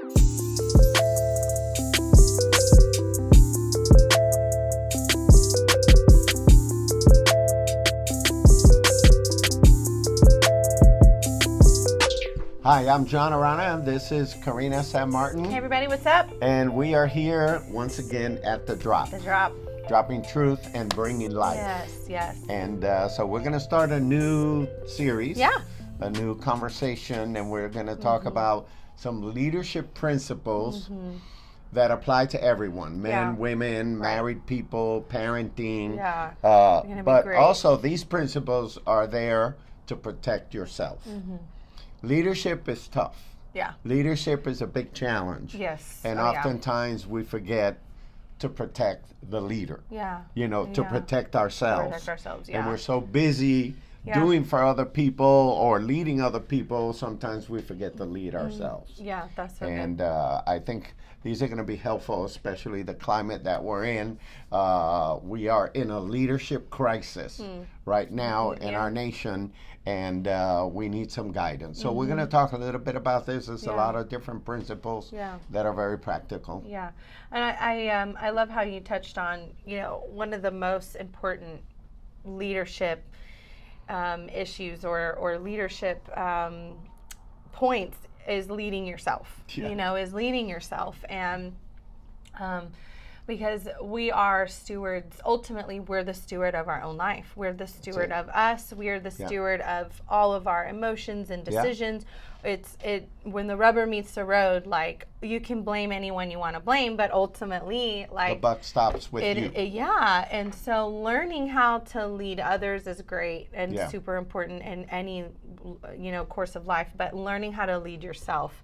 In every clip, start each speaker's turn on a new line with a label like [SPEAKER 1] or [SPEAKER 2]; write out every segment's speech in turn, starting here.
[SPEAKER 1] Hi, I'm John Arana, and this is Karina San Martin.
[SPEAKER 2] Hey everybody, what's up?
[SPEAKER 1] And we are here once again at The Drop.
[SPEAKER 2] The Drop.
[SPEAKER 1] Dropping truth and bringing life.
[SPEAKER 2] Yes.
[SPEAKER 1] And so we're going to start a new series.
[SPEAKER 2] Yeah.
[SPEAKER 1] A new conversation, and we're going to talk about some leadership principles that apply to everyone. Men, women, married people, parenting.
[SPEAKER 2] Yeah.
[SPEAKER 1] But also these principles are there to protect yourself. Leadership is tough.
[SPEAKER 2] Yeah.
[SPEAKER 1] Leadership is a big challenge.
[SPEAKER 2] Yes.
[SPEAKER 1] And oftentimes we forget to protect the leader.
[SPEAKER 2] Yeah.
[SPEAKER 1] You know, to protect ourselves.
[SPEAKER 2] Protect ourselves, yeah.
[SPEAKER 1] And we're so busy doing for other people or leading other people, sometimes we forget to lead ourselves.
[SPEAKER 2] Yeah, that's so
[SPEAKER 1] And
[SPEAKER 2] good.
[SPEAKER 1] I think these are going to be helpful, especially the climate that we're in. We are in a leadership crisis right now in our nation, and we need some guidance. So we're going to talk a little bit about this. There's a lot of different principles that are very practical.
[SPEAKER 2] Yeah. And I love how you touched on, you know, one of the most important leadership issues or leadership points is leading yourself. You know, is leading yourself. And because we are stewards, ultimately we're the steward of our own life. We're the steward of us. We're the steward of all of our emotions and decisions. When the rubber meets the road, like, you can blame anyone you want to blame, but ultimately, like,
[SPEAKER 1] the buck stops with you.
[SPEAKER 2] And so learning how to lead others is great and super important in any, you know, course of life, but learning how to lead yourself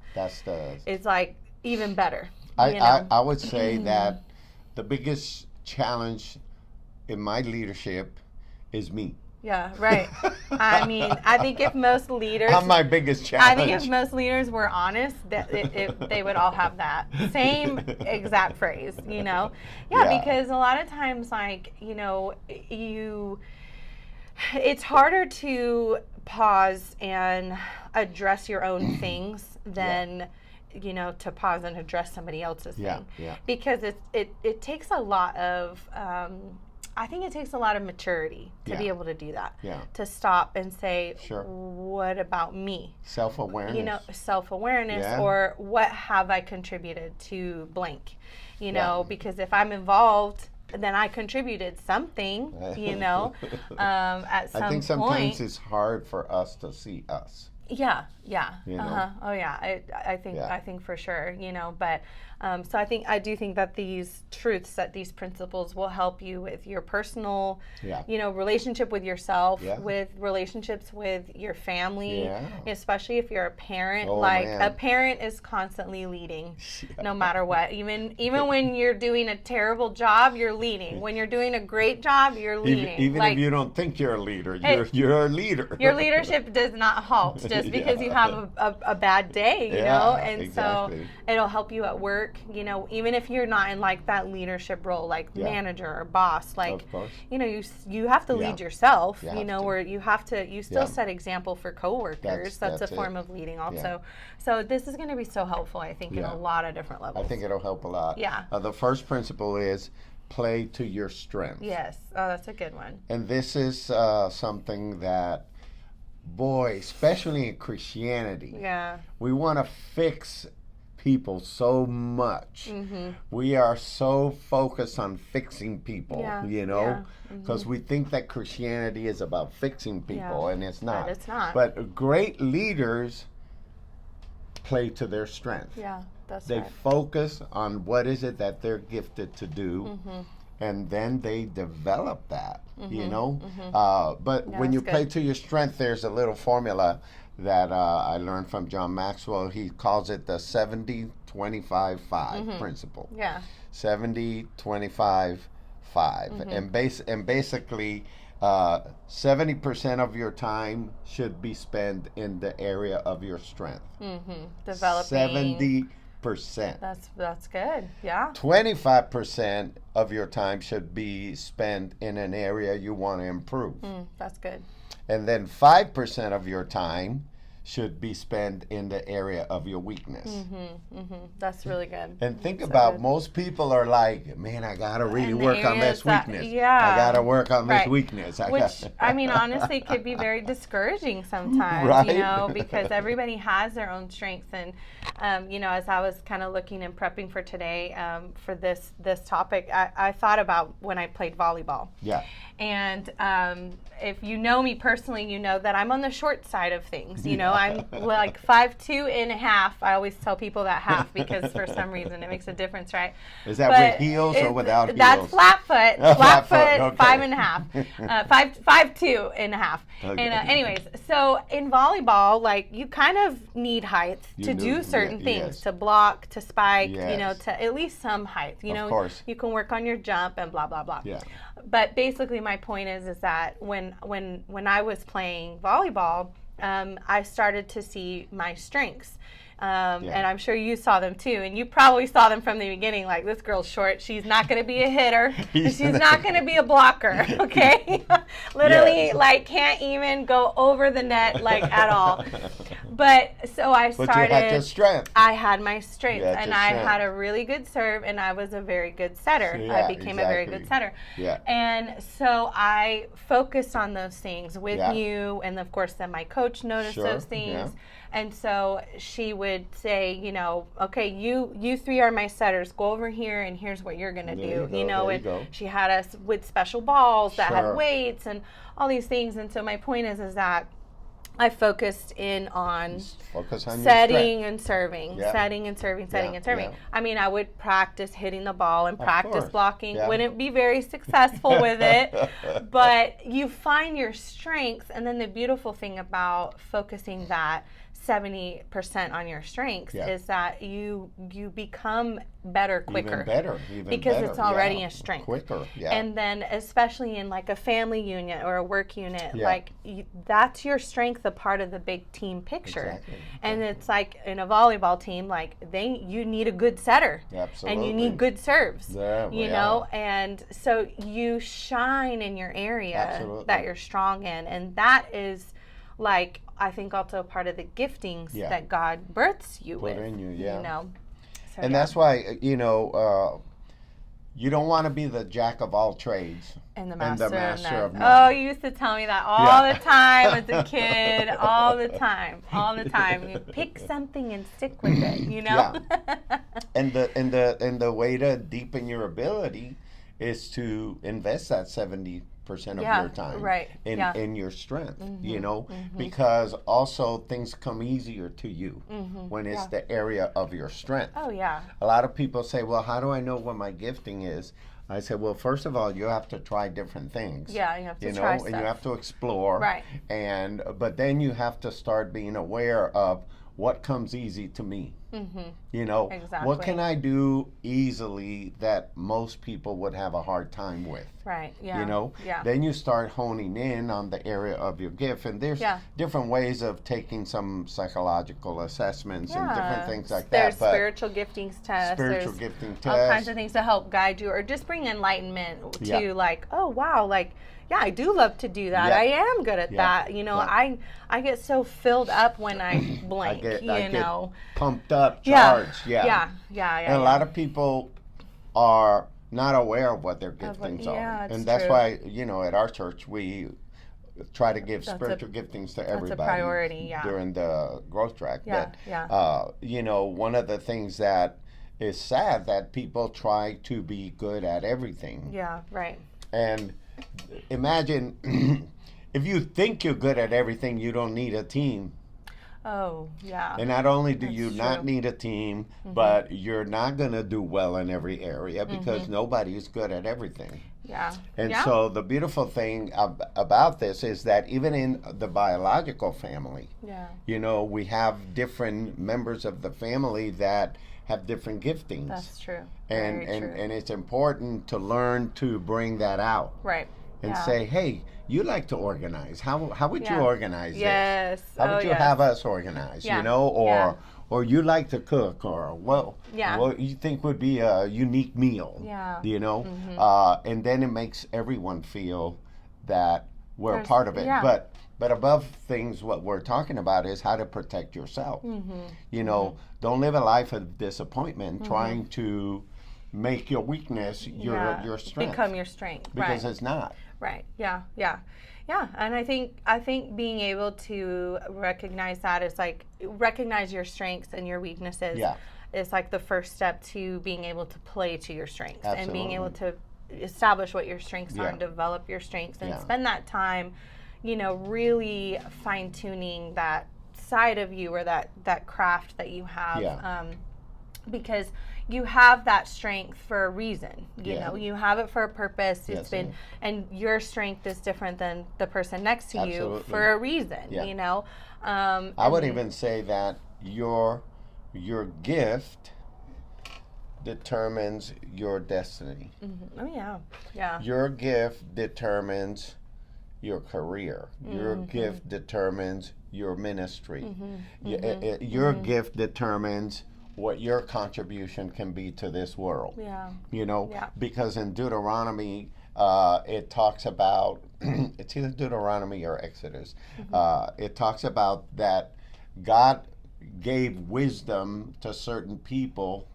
[SPEAKER 2] is like even better.
[SPEAKER 1] I would say that the biggest challenge in my leadership is me.
[SPEAKER 2] Yeah, right. I mean, I think if most leaders...
[SPEAKER 1] I'm my biggest challenge.
[SPEAKER 2] I think if most leaders were honest, they would all have that same exact phrase, you know? Yeah, because a lot of times, like, you know, it's harder to pause and address your own things than... you know, to pause and address somebody else's thing. Because it takes a lot of, I think it takes a lot of maturity to be able to do that. To stop and say, what about me?
[SPEAKER 1] Self-awareness.
[SPEAKER 2] You know, self-awareness or what have I contributed to blank? You know, because if I'm involved, then I contributed something, you know, at some point.
[SPEAKER 1] I think sometimes it's hard for us to see us.
[SPEAKER 2] Yeah.
[SPEAKER 1] You know?
[SPEAKER 2] Oh yeah. I think for sure, you know, but so I do think that these truths, that these principles will help you with your personal, you know, relationship with yourself, with relationships with your family, especially if you're a parent. A parent is constantly leading, no matter what. Even when you're doing a terrible job, you're leading. When you're doing a great job, you're leading.
[SPEAKER 1] Even like, if you don't think you're a leader, you're a leader.
[SPEAKER 2] Your leadership does not halt just because you have a bad day, you know, and so it'll help you at work, you know, even if you're not in like that leadership role, like manager or boss, like, you know, you have to lead yourself, you know, or you still set example for coworkers. That's a form of leading also. So this is going to be so helpful, I think, in a lot of different levels.
[SPEAKER 1] I think it'll help a lot.
[SPEAKER 2] Yeah.
[SPEAKER 1] The first principle is play to your strength.
[SPEAKER 2] Yes. Oh, that's a good one.
[SPEAKER 1] And this is something that, boy, especially in Christianity, we want to fix people so much. We are so focused on fixing people, you know, because we think that Christianity is about fixing people, and it's not.
[SPEAKER 2] But it's not.
[SPEAKER 1] But great leaders play to their strength.
[SPEAKER 2] Yeah, that's
[SPEAKER 1] They focus on what is it that they're gifted to do. And then they develop that, you know. But when you play to your strength, there's a little formula that I learned from John Maxwell. He calls it the 70-25-5 principle. 70-25-5. And basically, 70% of your time should be spent in the area of your strength.
[SPEAKER 2] Developing.
[SPEAKER 1] 70%.
[SPEAKER 2] That's good. Yeah.
[SPEAKER 1] 25% of your time should be spent in an area you want to improve.
[SPEAKER 2] That's good.
[SPEAKER 1] And then 5% of your time should be spent in the area of your weakness.
[SPEAKER 2] That's really good.
[SPEAKER 1] And think about most people are like, man, I gotta really work on this weakness. I gotta work on this weakness.
[SPEAKER 2] Which I mean, honestly, could be very discouraging sometimes, you know, because everybody has their own strengths. And you know, as I was kind of looking and prepping for today, for this topic, I thought about when I played volleyball.
[SPEAKER 1] Yeah.
[SPEAKER 2] And if you know me personally, you know that I'm on the short side of things. You know, I'm like 5'2.5". I always tell people that half because for some reason it makes a difference, right?
[SPEAKER 1] Is that with heels or without heels?
[SPEAKER 2] That's flat foot. Flat foot, okay. 5'5". 5'2.5". Okay. And anyways, so in volleyball, like you kind of need height to do certain things, to block, to spike, you know, to at least some height. You know, of course. You can work on your jump and blah blah blah.
[SPEAKER 1] Yeah.
[SPEAKER 2] But basically, my point is that when I was playing volleyball, I started to see my strengths. And I'm sure you saw them too. And you probably saw them from the beginning, like, this girl's short. She's not going to be a hitter. She's not going to be a blocker, okay? Literally, like, can't even go over the net, like, at all. But so I started.
[SPEAKER 1] But you had your strength.
[SPEAKER 2] I had my strength. And I had a really good serve, and I was a very good setter. I became a very good setter.
[SPEAKER 1] Yeah.
[SPEAKER 2] And so I focused on those things with you. And, of course, then my coach noticed those things. Yeah. And so she would say, you know, okay, you three are my setters. Go over here, and here's what you're going to do. You know, and she had us with special balls that had weights and all these things. And so my point is that I focused in on setting and serving, setting and serving, setting and serving. I mean, I would practice hitting the ball and practice blocking. Wouldn't be very successful with it, but you find your strengths. And then the beautiful thing about focusing that 70% on your strengths is that you become better quicker.
[SPEAKER 1] Even
[SPEAKER 2] because
[SPEAKER 1] better.
[SPEAKER 2] It's already a strength.
[SPEAKER 1] Quicker,
[SPEAKER 2] And then especially in like a family unit or a work unit, like that's your strength, a part of the big team picture.
[SPEAKER 1] Exactly.
[SPEAKER 2] And it's like in a volleyball team, like you need a good setter.
[SPEAKER 1] Absolutely.
[SPEAKER 2] And you need good serves. You know, and so you shine in your area that you're strong in, and that is like, I think also a part of the giftings that God births you with.
[SPEAKER 1] Put in you,
[SPEAKER 2] you know. So,
[SPEAKER 1] and that's why, you know, you don't want to be the jack of all trades
[SPEAKER 2] and the master of none.
[SPEAKER 1] none.
[SPEAKER 2] Oh, you used to tell me that all the time as a kid, all the time. You pick something and stick with it, you know.
[SPEAKER 1] And the way to deepen your ability is to invest that 70% of your time in your strength, you know, because also things come easier to you when it's the area of your strength.
[SPEAKER 2] Oh, yeah.
[SPEAKER 1] A lot of people say, well, how do I know what my gifting is? I said, well, first of all, you have to try different things.
[SPEAKER 2] Yeah, you have to try stuff.
[SPEAKER 1] And you have to explore.
[SPEAKER 2] Right.
[SPEAKER 1] But then you have to start being aware of what comes easy to me. You know, what can I do easily that most people would have a hard time with?
[SPEAKER 2] Right, yeah.
[SPEAKER 1] You know, then you start honing in on the area of your gift. And there's different ways of taking some psychological assessments and different things like
[SPEAKER 2] that.
[SPEAKER 1] There's
[SPEAKER 2] spiritual giftings tests. There's all kinds of things to help guide you or just bring enlightenment to like, oh, wow, like, yeah, I do love to do that. I am good at that. You know, I get so filled up when I blank,
[SPEAKER 1] I
[SPEAKER 2] get
[SPEAKER 1] pumped up, charged.
[SPEAKER 2] Yeah.
[SPEAKER 1] And a lot of people are not aware of what their giftings are. And that's why, you know, at our church, we try to give spiritual giftings to everybody.
[SPEAKER 2] That's a priority,
[SPEAKER 1] during the growth track. You know, one of the things that is sad that people try to be good at everything.
[SPEAKER 2] Yeah, right.
[SPEAKER 1] And imagine if you think you're good at everything, you don't need a team.
[SPEAKER 2] Oh, yeah.
[SPEAKER 1] And not only do you not need a team, but you're not going to do well in every area because nobody is good at everything.
[SPEAKER 2] Yeah.
[SPEAKER 1] And so the beautiful thing about this is that even in the biological family, you know, we have different members of the family that have different giftings.
[SPEAKER 2] That's true.
[SPEAKER 1] And it's important to learn to bring that out.
[SPEAKER 2] Right.
[SPEAKER 1] And say, hey, you like to organize. How would you organize
[SPEAKER 2] this?
[SPEAKER 1] How would you have us organize? You know, or you like to cook, or what you think would be a unique meal. You know, and then it makes everyone feel that we're a part of it. But But above things, what we're talking about is how to protect yourself. You know, don't live a life of disappointment trying to make your weakness your strength.
[SPEAKER 2] Become your strength.
[SPEAKER 1] Because it's not.
[SPEAKER 2] Right. Yeah. And I think being able to recognize that is like recognize your strengths and your weaknesses.
[SPEAKER 1] Yeah.
[SPEAKER 2] Is like the first step to being able to play to your strengths.
[SPEAKER 1] Absolutely.
[SPEAKER 2] And being able to establish what your strengths are and develop your strengths and spend that time, you know, really fine tuning that side of you or that craft that you have. Because you have that strength for a reason. You know, you have it for a purpose. It's been, and your strength is different than the person next to you for a reason. You know,
[SPEAKER 1] I would even say that your gift determines your destiny.
[SPEAKER 2] Oh yeah.
[SPEAKER 1] Your gift determines your career. Your gift determines your ministry. Your gift determines what your contribution can be to this world. You know, because in Deuteronomy, it talks about, it's either Deuteronomy or Exodus, it talks about that God gave wisdom to certain people,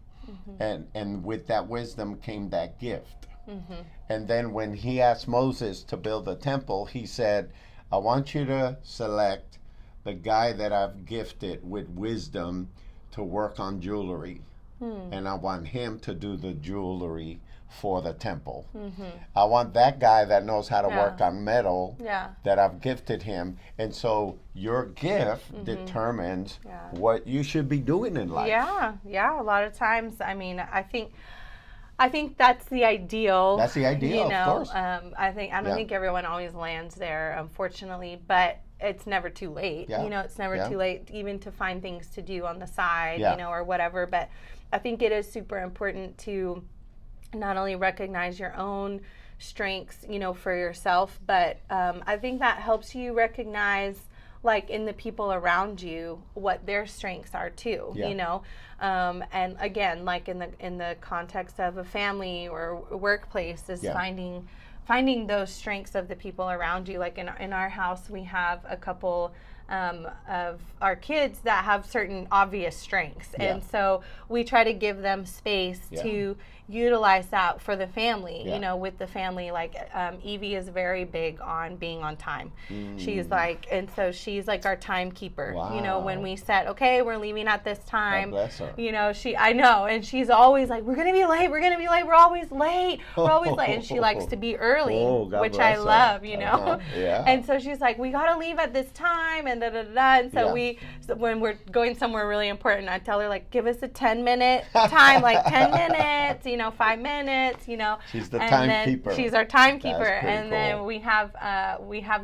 [SPEAKER 1] and with that wisdom came that gift. And then when he asked Moses to build a temple, he said, I want you to select the guy that I've gifted with wisdom to work on jewelry, and I want him to do the jewelry for the temple. I want that guy that knows how to work on metal that I've gifted him. And so your gift determines what you should be doing in life.
[SPEAKER 2] A lot of times, I mean, I think that's the ideal.
[SPEAKER 1] That's the ideal,
[SPEAKER 2] you know,
[SPEAKER 1] of course.
[SPEAKER 2] I don't think everyone always lands there, unfortunately, but it's never too late. You know, it's never too late even to find things to do on the side, you know, or whatever. But I think it is super important to not only recognize your own strengths, you know, for yourself, but I think that helps you recognize, like, in the people around you, what their strengths are too, you know. And again, like in the context of a family or a workplace, is finding those strengths of the people around you. Like in our house, we have a couple of our kids that have certain obvious strengths, and so we try to give them space to utilize that for the family. You know, with the family, like Evie is very big on being on time. She's like, and so she's like our timekeeper. You know, when we said, okay, we're leaving at this time,
[SPEAKER 1] God bless her.
[SPEAKER 2] you know, I know, and she's always like, we're gonna be late, we're always late, and she likes to be early, which I love, you know. And so she's like, we gotta leave at this time, and and so when we're going somewhere really important, I tell her, like, give us a 10-minute time, like 10 minutes, you know, 5 minutes, you know.
[SPEAKER 1] She's the timekeeper.
[SPEAKER 2] She's our timekeeper. And then we have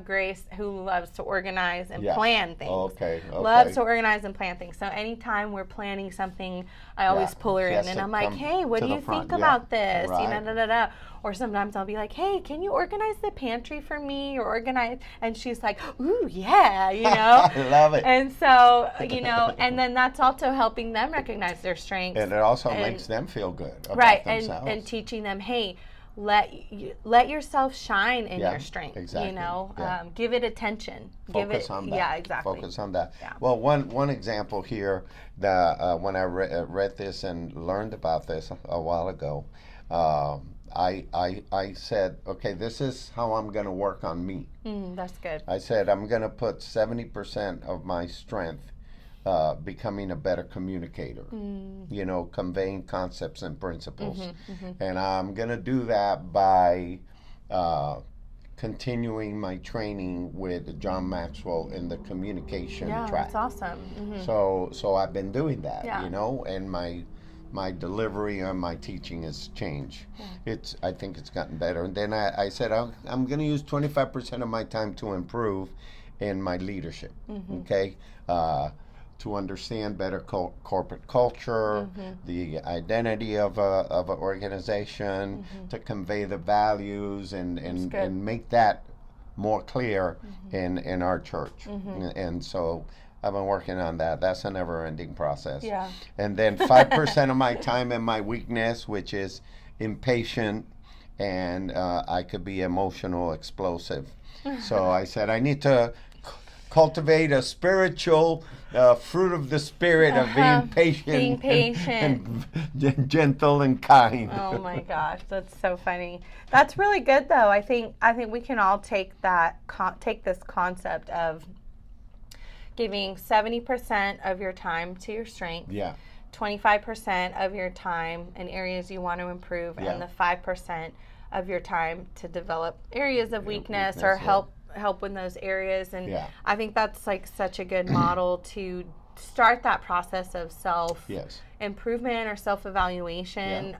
[SPEAKER 2] Grace, who loves to organize and plan things. Loves to organize and plan things. So anytime we're planning something, I always pull her in, and I'm like, hey, what do you think about this? You know, Or sometimes I'll be like, hey, can you organize the pantry for me, or organize? And she's like, ooh, yeah, you know.
[SPEAKER 1] I love it.
[SPEAKER 2] And so, you know, and then that's also helping them recognize their strengths.
[SPEAKER 1] And it also makes them feel good about themselves.
[SPEAKER 2] And teaching them, hey, let yourself shine in your strength.
[SPEAKER 1] Exactly.
[SPEAKER 2] You know, give it attention.
[SPEAKER 1] Focus on that.
[SPEAKER 2] Yeah, exactly.
[SPEAKER 1] Focus on that. Yeah. Well, one example here that when I read this and learned about this a while ago, I said, okay, this is how I'm going to work on me.
[SPEAKER 2] That's good.
[SPEAKER 1] I said, I'm going to put 70% of my strength becoming a better communicator, you know, conveying concepts and principles. And I'm going to do that by continuing my training with John Maxwell in the communication track.
[SPEAKER 2] That's awesome.
[SPEAKER 1] So I've been doing that, you know, and my delivery and my teaching has changed. I think it's gotten better. And then I said, I'm going to use 25% of my time to improve in my leadership, okay? To understand better corporate culture, the identity of an organization, to convey the values and make that more clear in our church. And so I've been working on that. That's a never-ending process.
[SPEAKER 2] Yeah.
[SPEAKER 1] And then 5% of my time in my weakness, which is impatient, and I could be emotional, explosive. So I said I need to cultivate a spiritual fruit of the spirit of being patient, and gentle and kind.
[SPEAKER 2] Oh my gosh, that's so funny. That's really good, though. I think we can all take this concept of giving 70% of your time to your strength.
[SPEAKER 1] Yeah.
[SPEAKER 2] 25% of your time in areas you want to improve, and the 5% of your time to develop areas of weakness or help in those areas. And I think that's like such a good model to start that process of self improvement or self-evaluation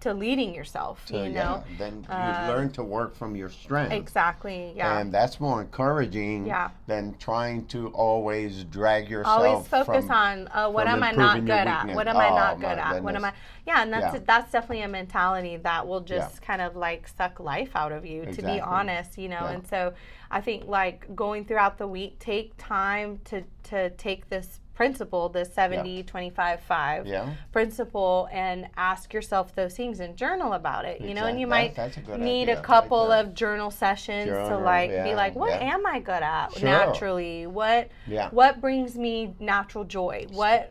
[SPEAKER 2] to leading yourself. Then
[SPEAKER 1] you learn to work from your strength.
[SPEAKER 2] Exactly. Yeah.
[SPEAKER 1] And that's more encouraging than trying to always drag yourself.
[SPEAKER 2] Always focus on what am I not good at? What am I not good at? What am I? Yeah, and that's definitely a mentality that will just kind of like suck life out of you, to be honest, And so I think like going throughout the week, take time to take this principle, the 70-25-5 principle, and ask yourself those things and journal about it. And you might need a couple of journal sessions to like be like, what am I good at naturally? What brings me natural joy? What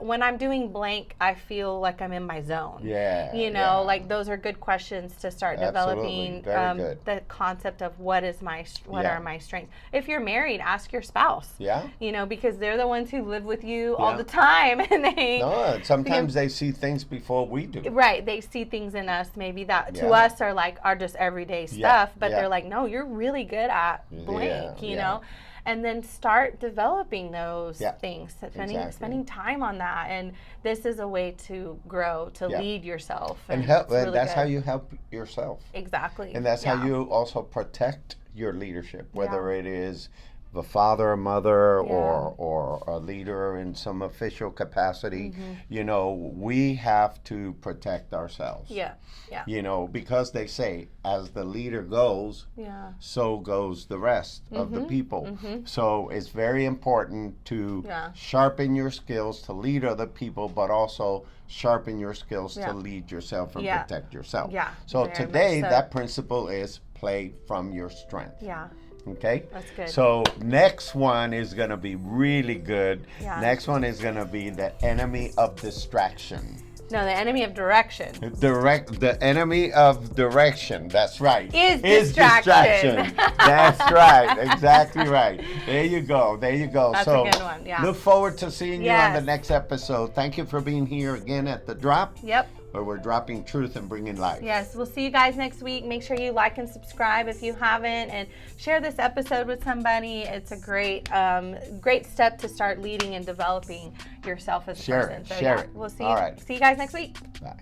[SPEAKER 2] when I'm doing blank, I feel like I'm in my zone. Like those are good questions to start developing the concept of what are my strengths. If you're married, ask your spouse. Because they're the ones who live with you all the time, and
[SPEAKER 1] sometimes they see things before we do.
[SPEAKER 2] Right, they see things in us maybe that to us are just everyday stuff, but they're like, no, you're really good at blank, and then start developing those things, spending time on that. And this is a way to grow, to lead yourself,
[SPEAKER 1] and help. And that's how you help yourself.
[SPEAKER 2] Exactly.
[SPEAKER 1] And that's how you also protect your leadership, whether it is the father or mother or a leader in some official capacity. We have to protect ourselves. Because they say, as the leader goes, so goes the rest of the people. So it's very important to sharpen your skills to lead other people, but also sharpen your skills to lead yourself and protect yourself. So today, that principle is play from your strength. Okay?
[SPEAKER 2] That's good.
[SPEAKER 1] So next one is going to be really good. Next one is going to be the enemy of distraction.
[SPEAKER 2] No, the enemy of direction.
[SPEAKER 1] The enemy of direction. That's right.
[SPEAKER 2] Is distraction.
[SPEAKER 1] That's right. Exactly right. There you go. That's
[SPEAKER 2] a good one. Yeah.
[SPEAKER 1] Look forward to seeing you on the next episode. Thank you for being here again at The Drop.
[SPEAKER 2] Yep.
[SPEAKER 1] Where we're dropping truth and bringing life.
[SPEAKER 2] Yes, we'll see you guys next week. Make sure you like and subscribe if you haven't, and share this episode with somebody. It's a great step to start leading and developing yourself as a person. So
[SPEAKER 1] share it.
[SPEAKER 2] We'll see you guys next week.
[SPEAKER 1] Bye.